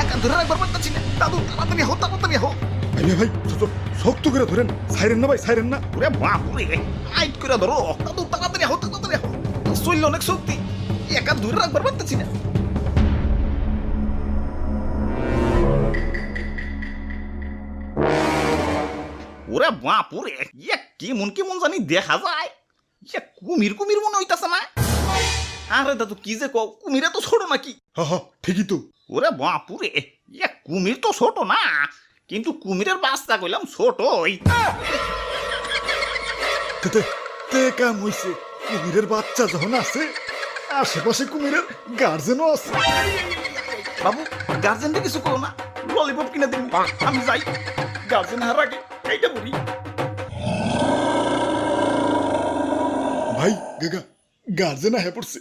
একা ধরে রাখবার পারতাছি না দাদু তাড়াতাড়ি হো তাড়াতাড়ি হো ভাই ভাই শক্ত করে ধরেন সাইরেন না ভাই সাইরেন না ওরে বাপুরে আইট করে ধরো দাদু তাড়াতাড়ি হো তাড়াতাড়ি হো শরীর অনেক শক্তি একা ধরে রাখবার পারতাছি না ওরে বাপুরে কেমন কেমন জানি দেখা যায় কুমির কুমির মনে হইতাছে না আরে দাদু কি যে কও কুমিরে তো ছোট নাকি হা হা ঠিকই তো ওরে বাপুরে কুমির তো ছোট না কিন্তু কুমিরের বাচ্চা কইলাম ছোটই তে তে কাম হইছে কুমিরের বাচ্চা যখন আছে আশেপাশে কুমিরের গার্জেনও আছে বাবু গার্জেনটা কিছু করো না ললিপপ কিনে দিন আমি যাই গার্জেন হার আগে এইটা বলি ভাই গাগা গার্জেন আহে পড়ছে